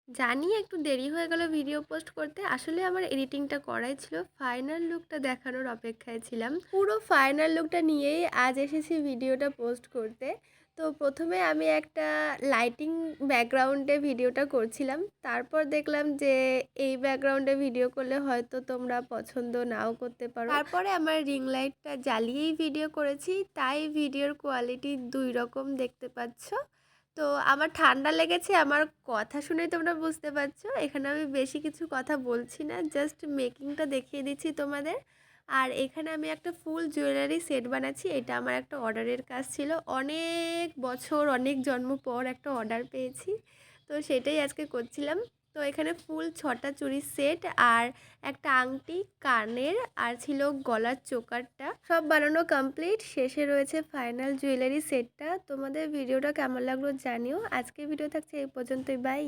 জানি একটু দেরি হয়ে গেল ভিডিও পোস্ট করতে। আসলে আমার এডিটিংটা করাই ছিল। ফাইনাল লুকটা দেখানোর অপেক্ষায় ছিলাম। পুরো ফাইনাল লুকটা নিয়েই আজ এসেছি ভিডিওটা পোস্ট করতে। তো ১ম এ আমি একটা লাইটিং ব্যাকগ্রাউন্ডে ভিডিওটা করছিলাম। তারপর দেখলাম যে এই ব্যাকগ্রাউন্ডে ভিডিও করলে হয়তো তোমরা পছন্দ নাও করতে পারো। তারপরে আমার রিং লাইটটা জ্বালিয়েই ভিডিও করেছি। তাই ভিডিওর কোয়ালিটি ২ রকম দেখতে পাচ্ছ। তো আমার ঠান্ডা লেগেছে, আমার কথা শুনেই তোমরা বুঝতে পারছো। এখানে আমি বেশি কিছু কথা বলছি না, জাস্ট মেকিংটা দেখিয়ে দিচ্ছি তোমাদের। আর এখানে আমি একটা ফুল জুয়েলারি সেট বানাচ্ছি। এটা আমার একটা অর্ডারের কাজ ছিল, অনেক বছর অনেক জন্ম পর একটা অর্ডার পেয়েছি, তো সেটাই আজকে করছিলাম। তো এখানে ফুল ৬টা চুড়ির সেট আর একটা আংটি, কানের, আর ছিল গলার চোকারটা, সব বানানো কমপ্লিট। শেষে রয়েছে ফাইনাল জুয়েলারি সেটটা। তোমাদের ভিডিওটা কেমন লাগলো জানিও। আজকের ভিডিও থাকছে এই পর্যন্তই, বাই।